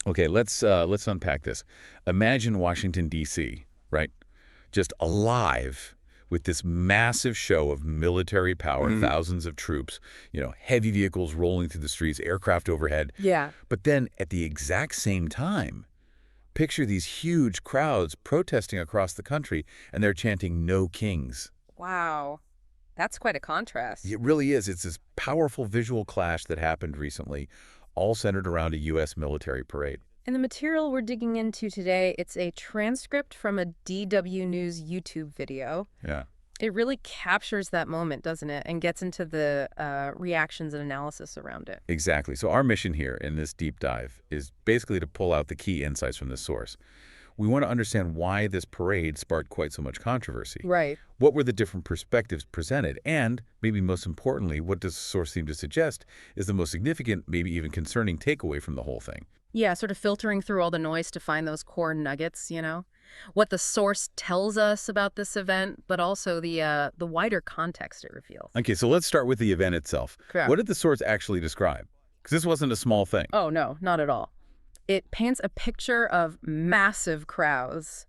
Okay, let's unpack this. Imagine Washington, D.C., right? Just alive with this massive show of military power, thousands of troops, heavy vehicles rolling through the streets, aircraft overhead. Yeah. But then at the exact same time, picture these huge crowds protesting across the country, and they're chanting "No Kings." Wow. That's quite a contrast. It really is. It's this powerful visual clash that happened recently, all centered around a U.S. military parade. And the material we're digging into today, it's a transcript from a DW News YouTube video. Yeah. It really captures that moment, doesn't it? And gets into the reactions and analysis around it. Exactly. So our mission here in this deep dive is basically to pull out the key insights from this source. We want to understand why this parade sparked quite so much controversy. Right. What were the different perspectives presented? And, maybe most importantly, what does the source seem to suggest is the most significant, maybe even concerning takeaway from the whole thing? Yeah, sort of filtering through all the noise to find those core nuggets, what the source tells us about this event, but also the wider context it reveals. Okay, so let's start with the event itself. Correct. What did the source actually describe? Because this wasn't a small thing. Oh, no, not at all. It paints a picture of massive crowds,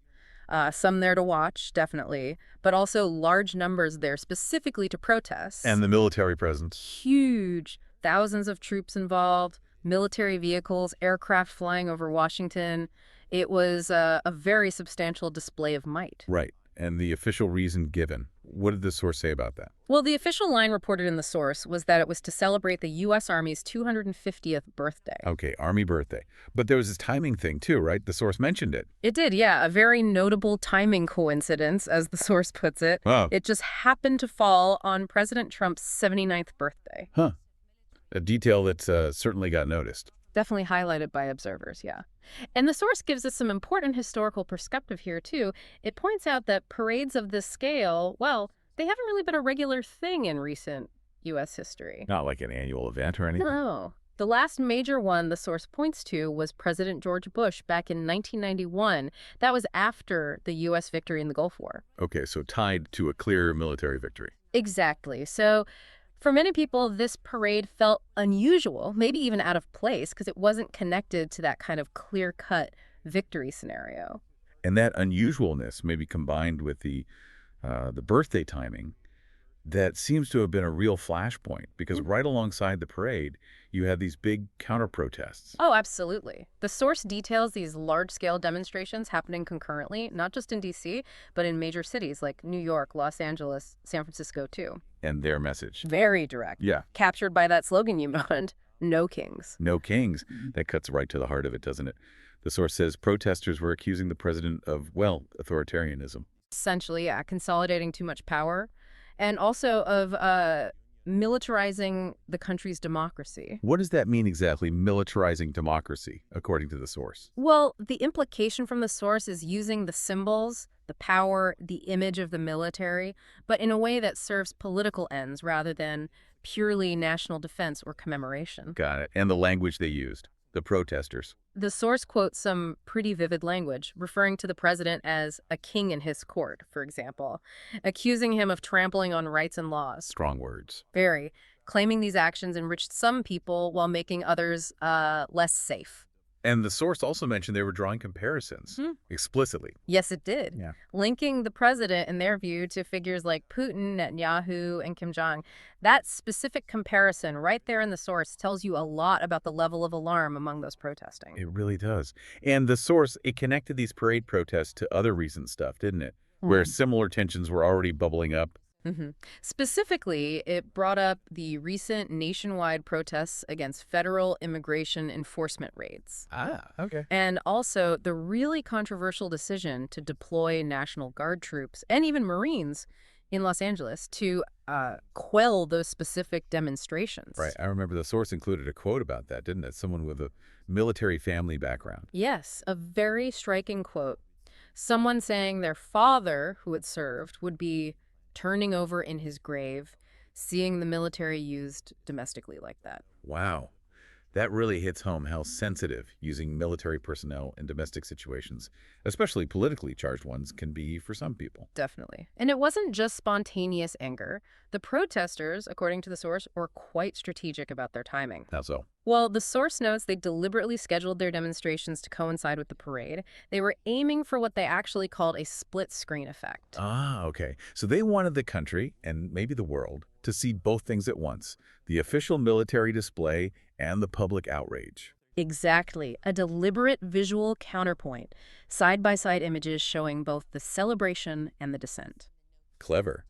some there to watch, definitely, but also large numbers there specifically to protest. And the military presence. Huge, thousands of troops involved, military vehicles, aircraft flying over Washington. It was a very substantial display of might. Right. And the official reason given. What did the source say about that? Well, the official line reported in the source was that it was to celebrate the U.S. Army's 250th birthday. Okay, Army birthday. But there was this timing thing too, right? The source mentioned it. It did, yeah. A very notable timing coincidence, as the source puts it. Wow. It just happened to fall on President Trump's 79th birthday. Huh. A detail that certainly got noticed. Definitely highlighted by observers, yeah. And the source gives us some important historical perspective here, too. It points out that parades of this scale, well, they haven't really been a regular thing in recent U.S. history. Not like an annual event or anything? No. The last major one the source points to was President George Bush back in 1991. That was after the U.S. victory in the Gulf War. Okay, so tied to a clear military victory. Exactly. So for many people, this parade felt unusual, maybe even out of place, because it wasn't connected to that kind of clear-cut victory scenario. And that unusualness, maybe combined with the birthday timing, that seems to have been a real flashpoint, because right alongside the parade, you had these big counter-protests. Oh, absolutely. The source details these large-scale demonstrations happening concurrently, not just in D.C., but in major cities like New York, Los Angeles, San Francisco, too. And their message. Very direct. Yeah. Captured by that slogan you mentioned, "No Kings." No kings. That cuts right to the heart of it, doesn't it? The source says protesters were accusing the president of, well, authoritarianism. Essentially, yeah, consolidating too much power, and also of militarizing the country's democracy. What does that mean exactly, militarizing democracy, according to the source? Well, the implication from the source is using the symbols, the power, the image of the military, but in a way that serves political ends rather than purely national defense or commemoration. Got it. And the language they used, the protesters. The source quotes some pretty vivid language, referring to the president as a king in his court, for example, accusing him of trampling on rights and laws. Strong words. Very. Claiming these actions enriched some people while making others less safe. And the source also mentioned they were drawing comparisons, explicitly. Yes, it did. Yeah. Linking the president, in their view, to figures like Putin, Netanyahu, and Kim Jong. That specific comparison right there in the source tells you a lot about the level of alarm among those protesting. It really does. And the source, it connected these parade protests to other recent stuff, didn't it? Where similar tensions were already bubbling up. Specifically, it brought up the recent nationwide protests against federal immigration enforcement raids. Ah, okay. And also the really controversial decision to deploy National Guard troops and even Marines in Los Angeles to quell those specific demonstrations. Right. I remember the source included a quote about that, didn't it? Someone with a military family background. Yes, a very striking quote. Someone saying their father, who had served, would be turning over in his grave, seeing the military used domestically like that. Wow. That really hits home how sensitive using military personnel in domestic situations, especially politically charged ones, can be for some people. Definitely. And it wasn't just spontaneous anger. The protesters, according to the source, were quite strategic about their timing. How so? Well, the source notes they deliberately scheduled their demonstrations to coincide with the parade. They were aiming for what they actually called a split screen effect. Ah, okay. So they wanted the country, and maybe the world, to see both things at once, the official military display and the public outrage. Exactly. A deliberate visual counterpoint. Side-by-side images showing both the celebration and the dissent. Clever.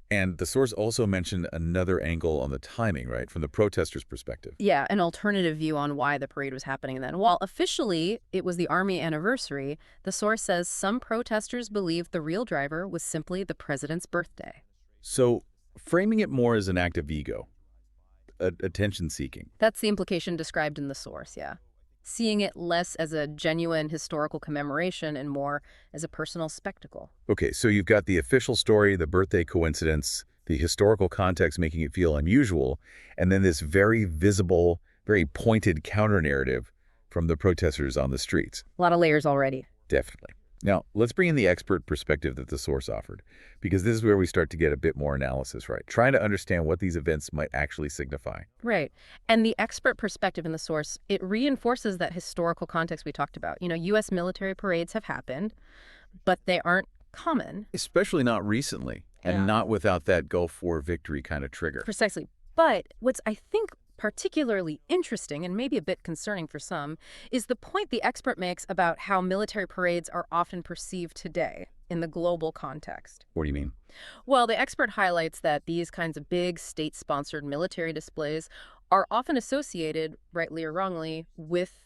And the source also mentioned another angle on the timing, right, from the protesters' perspective. Yeah, an alternative view on why the parade was happening then. While officially it was the Army anniversary, the source says some protesters believed the real driver was simply the president's birthday. So framing it more as an act of ego, attention-seeking. That's the implication described in the source, yeah. Seeing it less as a genuine historical commemoration and more as a personal spectacle. Okay, so you've got the official story, the birthday coincidence, the historical context making it feel unusual, and then this very visible, very pointed counter-narrative from the protesters on the streets. A lot of layers already. Definitely. Now, let's bring in the expert perspective that the source offered, because this is where we start to get a bit more analysis, right? Trying to understand what these events might actually signify. Right. And the expert perspective in the source, it reinforces that historical context we talked about. U.S. military parades have happened, but they aren't common. Especially not recently, and Yeah. not without that Gulf War victory kind of trigger. Precisely. But what's, I think, particularly interesting and maybe a bit concerning for some is the point the expert makes about how military parades are often perceived today in the global context. What do you mean? Well, the expert highlights that these kinds of big state-sponsored military displays are often associated, rightly or wrongly, with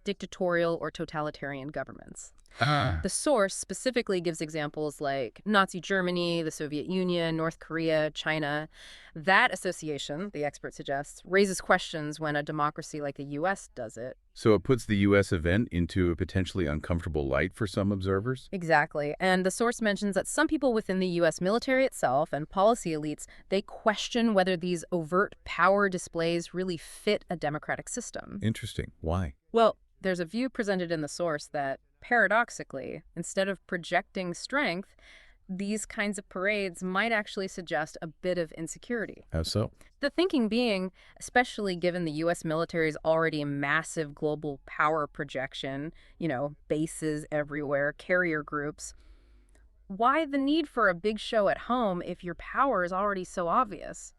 dictatorial or totalitarian governments. The source specifically gives examples like Nazi Germany, the Soviet Union, North Korea, China. That association, the expert suggests, raises questions when a democracy like the U.S. does it. So it puts the U.S. event into a potentially uncomfortable light for some observers? Exactly. And the source mentions that some people within the U.S. military itself and policy elites, they question whether these overt power displays really fit a democratic system. Interesting. Why? Well, there's a view presented in the source that, paradoxically, instead of projecting strength, these kinds of parades might actually suggest a bit of insecurity. How so? The thinking being, especially given the U.S. military's already massive global power projection, bases everywhere, carrier groups, why the need for a big show at home if your power is already so obvious?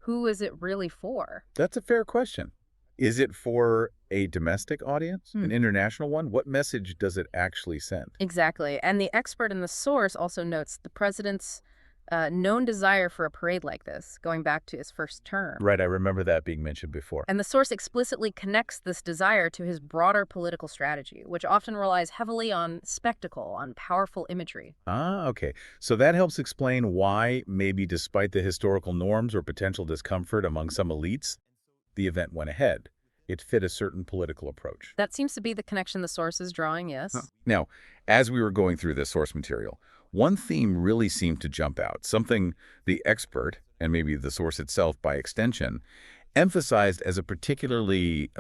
Who is it really for? That's a fair question. Is it for a domestic audience, an international one? What message does it actually send? Exactly. And the expert in the source also notes the president's known desire for a parade like this, going back to his first term. Right, I remember that being mentioned before. And the source explicitly connects this desire to his broader political strategy, which often relies heavily on spectacle, on powerful imagery. Ah, okay. So that helps explain why, maybe despite the historical norms or potential discomfort among some elites, the event went ahead. It fit a certain political approach. That seems to be the connection the source is drawing, yes. Now, as we were going through this source material, one theme really seemed to jump out, something the expert, and maybe the source itself by extension, emphasized as a particularly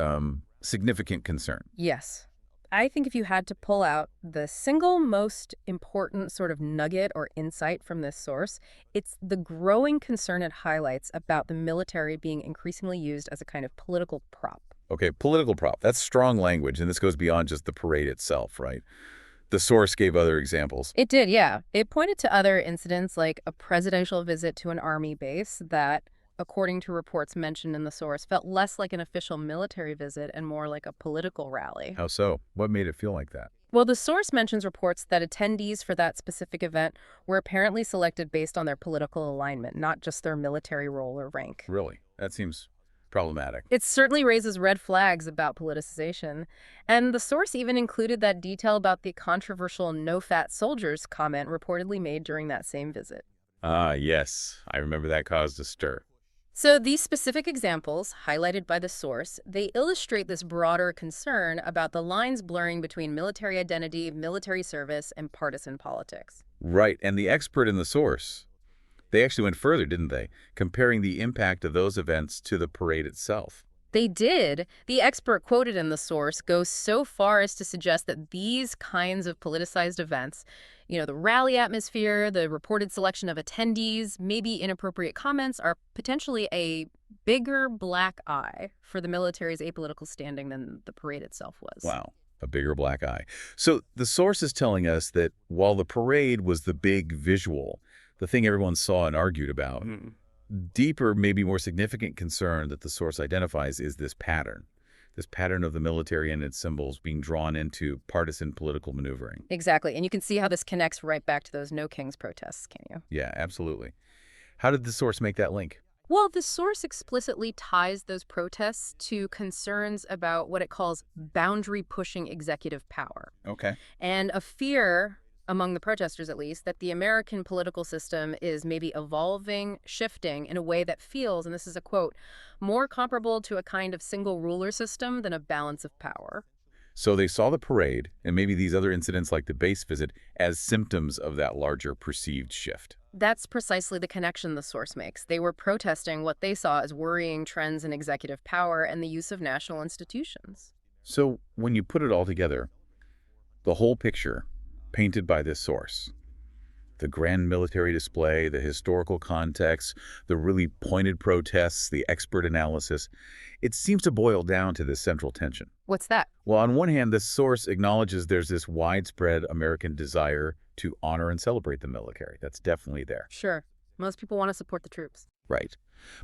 significant concern. Yes. I think if you had to pull out the single most important sort of nugget or insight from this source, it's the growing concern it highlights about the military being increasingly used as a kind of political prop. Okay, political prop. That's strong language, and this goes beyond just the parade itself, right? The source gave other examples. It did, yeah. It pointed to other incidents like a presidential visit to an army base that, according to reports mentioned in the source, felt less like an official military visit and more like a political rally. How so? What made it feel like that? Well, the source mentions reports that attendees for that specific event were apparently selected based on their political alignment, not just their military role or rank. Really? That seems problematic. It certainly raises red flags about politicization. And the source even included that detail about the controversial no-fat soldiers comment reportedly made during that same visit. Ah, yes. I remember that caused a stir. So these specific examples, highlighted by the source, they illustrate this broader concern about the lines blurring between military identity, military service, and partisan politics. Right, and the expert in the source, they actually went further, didn't they? Comparing the impact of those events to the parade itself. They did. The expert quoted in the source goes so far as to suggest that these kinds of politicized events, the rally atmosphere, the reported selection of attendees, maybe inappropriate comments, are potentially a bigger black eye for the military's apolitical standing than the parade itself was. Wow, a bigger black eye. So the source is telling us that while the parade was the big visual, the thing everyone saw and argued about, deeper, maybe more significant concern that the source identifies is this pattern of the military and its symbols being drawn into partisan political maneuvering. Exactly. And you can see how this connects right back to those No Kings protests, can you? Yeah, absolutely. How did the source make that link? Well, the source explicitly ties those protests to concerns about what it calls boundary-pushing executive power, Okay. and a fear, among the protesters at least, that the American political system is maybe evolving, shifting in a way that feels, and this is a quote, more comparable to a kind of single ruler system than a balance of power. So they saw the parade, and maybe these other incidents like the base visit, as symptoms of that larger perceived shift. That's precisely the connection the source makes. They were protesting what they saw as worrying trends in executive power and the use of national institutions. So when you put it all together, the whole picture painted by this source, the grand military display, the historical context, the really pointed protests, the expert analysis, it seems to boil down to this central tension. What's that? Well, on one hand, this source acknowledges there's this widespread American desire to honor and celebrate the military. That's definitely there. Sure. Most people want to support the troops. Right.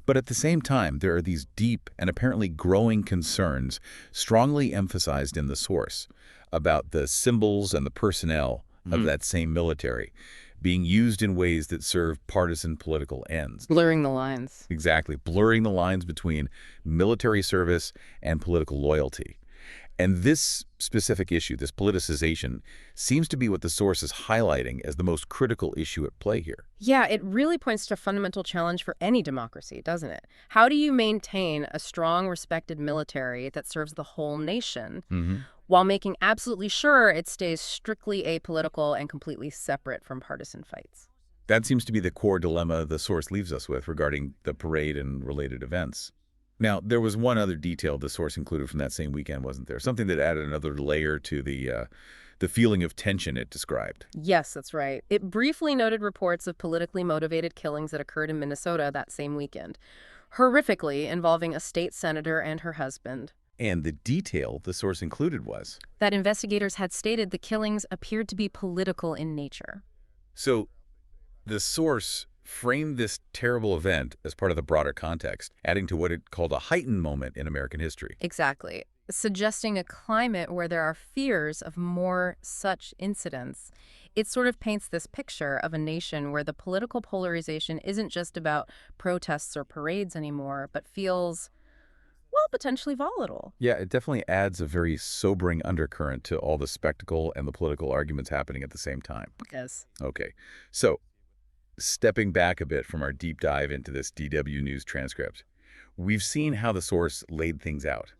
But at the same time, there are these deep and apparently growing concerns, strongly emphasized in the source, about the symbols and the personnel of that same military being used in ways that serve partisan political ends. Blurring the lines. Exactly, blurring the lines between military service and political loyalty. And this specific issue, this politicization, seems to be what the source is highlighting as the most critical issue at play here. Yeah, it really points to a fundamental challenge for any democracy, doesn't it? How do you maintain a strong, respected military that serves the whole nation while making absolutely sure it stays strictly apolitical and completely separate from partisan fights? That seems to be the core dilemma the source leaves us with regarding the parade and related events. Now, there was one other detail the source included from that same weekend, wasn't there? Something that added another layer to the feeling of tension it described. Yes, that's right. It briefly noted reports of politically motivated killings that occurred in Minnesota that same weekend, horrifically involving a state senator and her husband. And the detail the source included was That investigators had stated the killings appeared to be political in nature. so the source framed this terrible event as part of the broader context, adding to what it called a heightened moment in American history. Exactly. Suggesting a climate where there are fears of more such incidents. It sort of paints this picture of a nation where the political polarization isn't just about protests or parades anymore, but feels, well, potentially volatile. Yeah, it definitely adds a very sobering undercurrent to all the spectacle and the political arguments happening at the same time. Yes. Okay, so stepping back a bit from our deep dive into this DW News transcript, we've seen how the source laid things out.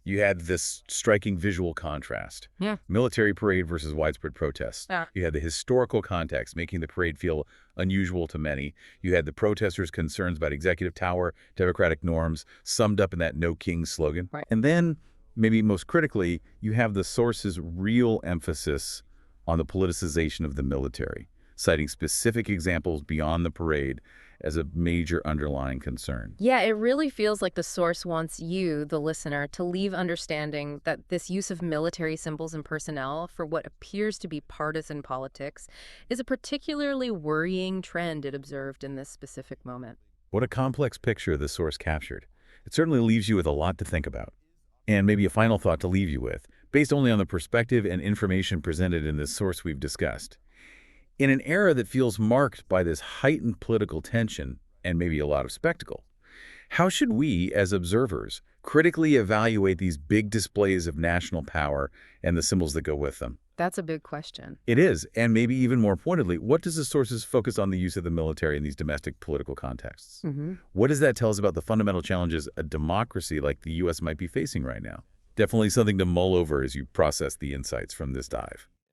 You had this striking visual contrast. Yeah. Military parade versus widespread protests. Yeah. You had the historical context, making the parade feel unusual to many. You had the protesters' concerns about executive power, democratic norms, summed up in that No Kings slogan. Right. And then, maybe most critically, you have the source's real emphasis on the politicization of the military, citing specific examples beyond the parade as a major underlying concern. Yeah, it really feels like the source wants you, the listener, to leave understanding that this use of military symbols and personnel for what appears to be partisan politics is a particularly worrying trend it observed in this specific moment. What a complex picture the source captured. It certainly leaves you with a lot to think about. And maybe a final thought to leave you with, based only on the perspective and information presented in this source we've discussed. In an era that feels marked by this heightened political tension and maybe a lot of spectacle, how should we, as observers, critically evaluate these big displays of national power and the symbols that go with them? That's a big question. It is, and maybe even more pointedly, what does the sources focus on the use of the military in these domestic political contexts? What does that tell us about the fundamental challenges a democracy like the U.S. might be facing right now? Definitely something to mull over as you process the insights from this dive.